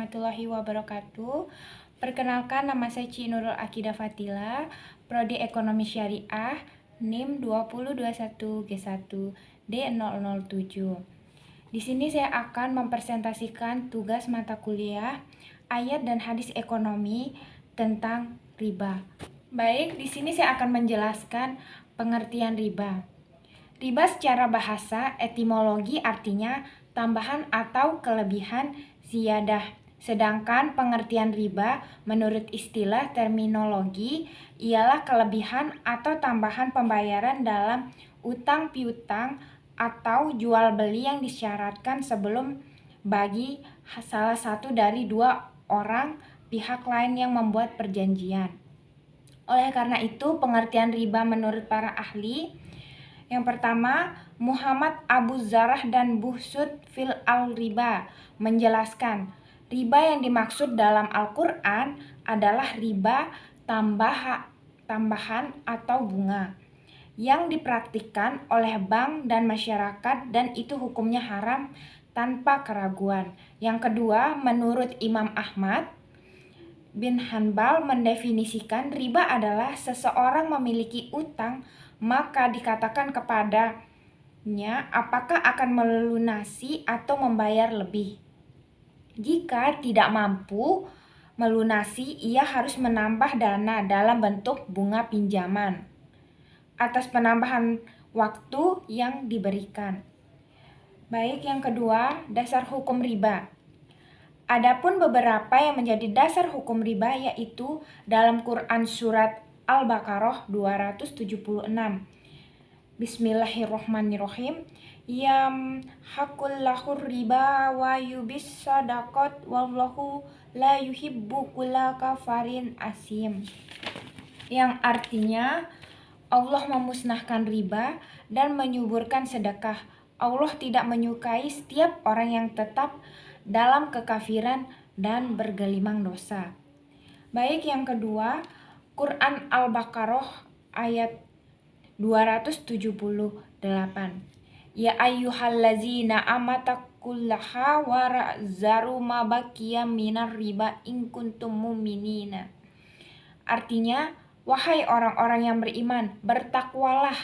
warahmatullahi wabarakatuh. Perkenalkan, nama saya Ci Nurul Akidah Fatila, Prodi Ekonomi Syariah, NIM 2021G1D007. Di sini saya akan mempresentasikan tugas mata kuliah ayat dan hadis ekonomi tentang riba. Baik, di sini saya akan menjelaskan pengertian riba. Riba secara bahasa etimologi artinya tambahan atau kelebihan ziyadah. Sedangkan pengertian riba menurut istilah terminologi ialah kelebihan atau tambahan pembayaran dalam utang piutang atau jual beli yang disyaratkan sebelum bagi salah satu dari dua orang pihak lain yang membuat perjanjian. Oleh karena itu, pengertian riba menurut para ahli, yang pertama, Muhammad Abu Zarah dan Buhsud fil al-riba menjelaskan, riba yang dimaksud dalam Al-Quran adalah riba tambahan atau bunga yang dipraktikkan oleh bank dan masyarakat dan itu hukumnya haram tanpa keraguan. Yang kedua, menurut Imam Ahmad bin Hanbal mendefinisikan riba adalah seseorang memiliki utang, maka dikatakan kepadanya apakah akan melunasi atau membayar lebih. Jika tidak mampu melunasi, ia harus menambah dana dalam bentuk bunga pinjaman atas penambahan waktu yang diberikan. Baik, yang kedua, dasar hukum riba. Adapun beberapa yang menjadi dasar hukum riba yaitu dalam Quran surat Al-Baqarah 276. Bismillahirrohmanirrohim. Yamhaqullahu riba wa yubis sadaqat wallahu la yuhibbu kulla kafarin asim. Yang artinya Allah memusnahkan riba dan menyuburkan sedekah. Allah tidak menyukai setiap orang yang tetap dalam kekafiran dan bergelimang dosa. Baik, yang kedua, Quran Al-Baqarah ayat 278. Ya ayyuhallazina amatakullaha warazaru ma baqiya minar riba in kuntum mu'minina. Artinya, wahai orang-orang yang beriman, bertakwalah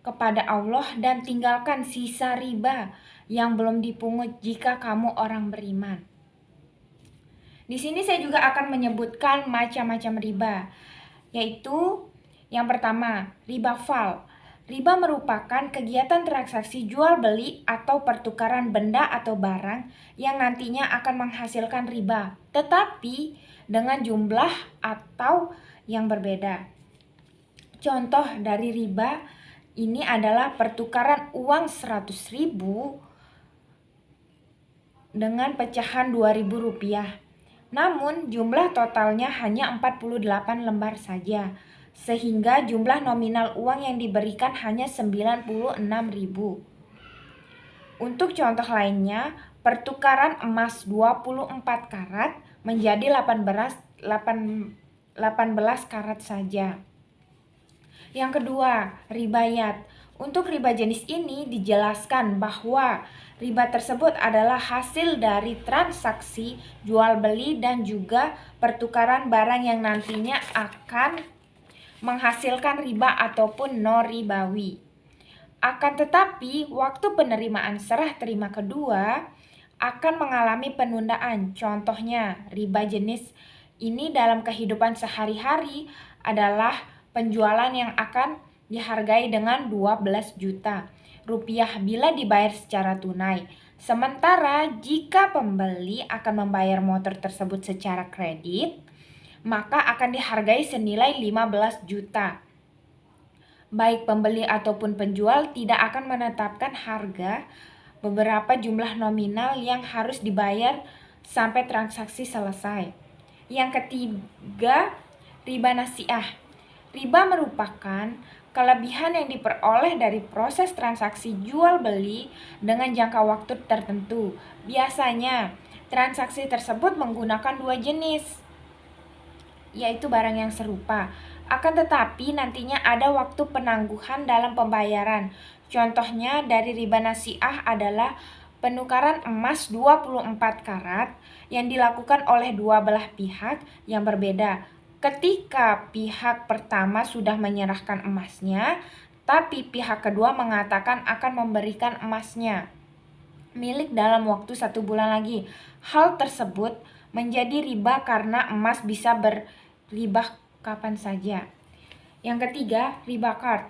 kepada Allah dan tinggalkan sisa riba yang belum dipungut jika kamu orang beriman. Di sini saya juga akan menyebutkan macam-macam riba, yaitu yang pertama, riba fal. Riba merupakan kegiatan transaksi jual beli atau pertukaran benda atau barang yang nantinya akan menghasilkan riba, tetapi dengan jumlah atau yang berbeda. Contoh dari riba ini adalah pertukaran uang 100.000 dengan pecahan 2.000 rupiah. Namun jumlah totalnya hanya 48 lembar saja, sehingga jumlah nominal uang yang diberikan hanya 96.000. Untuk contoh lainnya, pertukaran emas 24 karat menjadi 18 karat saja. Yang kedua, ribayat. Untuk riba jenis ini dijelaskan bahwa riba tersebut adalah hasil dari transaksi jual beli dan juga pertukaran barang yang nantinya akan menghasilkan riba ataupun no-ribawi. Akan tetapi, waktu penerimaan serah terima kedua akan mengalami penundaan. Contohnya, riba jenis ini dalam kehidupan sehari-hari adalah penjualan yang akan dihargai dengan 12 juta rupiah bila dibayar secara tunai. Sementara jika pembeli akan membayar motor tersebut secara kredit, maka akan dihargai senilai 15 juta. Baik pembeli ataupun penjual tidak akan menetapkan harga beberapa jumlah nominal yang harus dibayar sampai transaksi selesai. Yang ketiga, riba nasiah. Riba merupakan kelebihan yang diperoleh dari proses transaksi jual beli dengan jangka waktu tertentu. Biasanya, transaksi tersebut menggunakan dua jenis, yaitu barang yang serupa. Akan tetapi nantinya ada waktu penangguhan dalam pembayaran. Contohnya dari riba nasiah adalah penukaran emas 24 karat yang dilakukan oleh dua belah pihak yang berbeda. Ketika pihak pertama sudah menyerahkan emasnya, tapi pihak kedua mengatakan akan memberikan emasnya milik dalam waktu 1 bulan lagi. Hal tersebut menjadi riba karena emas bisa berriba kapan saja. Yang ketiga, riba qard.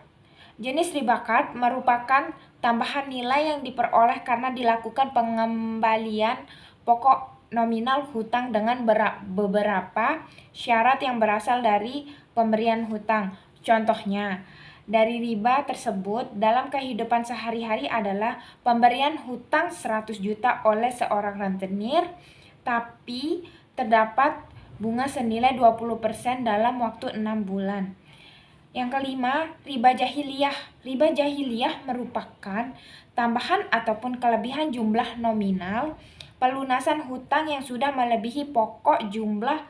Jenis riba qard merupakan tambahan nilai yang diperoleh karena dilakukan pengembalian pokok nominal hutang dengan beberapa syarat yang berasal dari pemberian hutang. Contohnya, dari riba tersebut dalam kehidupan sehari-hari adalah pemberian hutang 100 juta oleh seorang rentenir, tapi terdapat bunga senilai 20% dalam waktu 6 bulan. Yang kelima, riba jahiliyah. Riba jahiliyah merupakan tambahan ataupun kelebihan jumlah nominal pelunasan hutang yang sudah melebihi pokok jumlah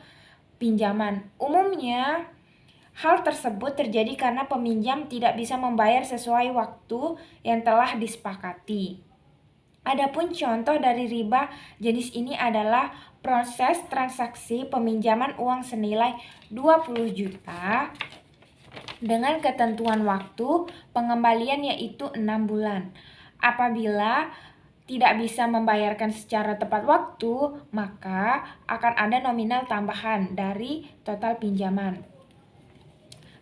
pinjaman. Umumnya, hal tersebut terjadi karena peminjam tidak bisa membayar sesuai waktu yang telah disepakati. Adapun contoh dari riba jenis ini adalah proses transaksi peminjaman uang senilai 20 juta dengan ketentuan waktu pengembalian yaitu 6 bulan. Apabila tidak bisa membayarkan secara tepat waktu, maka akan ada nominal tambahan dari total pinjaman.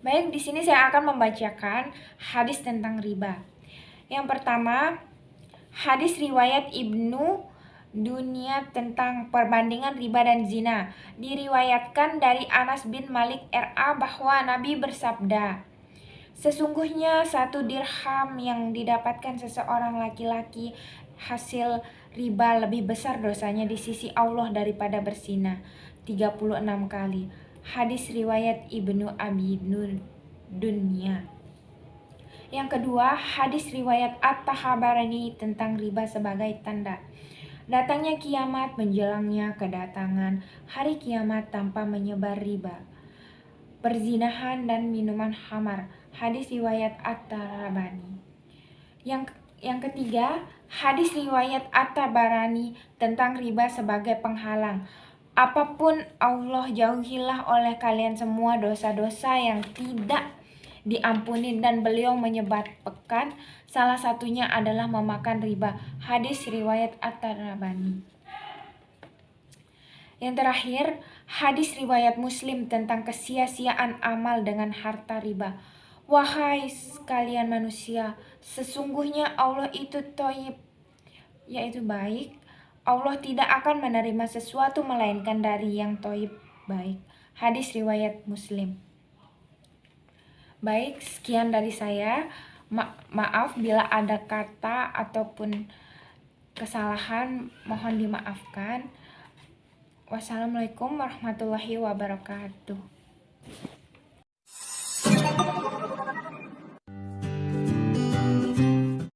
Baik, di sini saya akan membacakan hadis tentang riba. Yang pertama, hadis riwayat Ibnu Dunya tentang perbandingan riba dan zina. Diriwayatkan dari Anas bin Malik RA bahwa Nabi bersabda, sesungguhnya 1 dirham yang didapatkan seseorang laki-laki hasil riba lebih besar dosanya di sisi Allah daripada berzina 36 kali. Hadis riwayat Ibnu Abi Dunya. Yang kedua, hadis riwayat At-Tahabarani tentang riba sebagai tanda datangnya kiamat, menjelangnya kedatangan hari kiamat tanpa menyebar riba, perzinahan dan minuman khamar. Hadis riwayat At-Tabarani. Yang ketiga, hadis riwayat At-Tabarani tentang riba sebagai penghalang. Apapun Allah jauhilah oleh kalian semua dosa-dosa yang tidak diampuni, dan beliau menyebutkan salah satunya adalah memakan riba. Hadis riwayat At-Tabarani. Yang terakhir, hadis riwayat Muslim tentang kesia-siaan amal dengan harta riba. Wahai sekalian manusia, sesungguhnya Allah itu thayyib, yaitu baik. Allah tidak akan menerima sesuatu melainkan dari yang thayyib, baik. Hadis riwayat Muslim. Baik, sekian dari saya. Maaf bila ada kata ataupun kesalahan, mohon dimaafkan. Wassalamualaikum warahmatullahi wabarakatuh.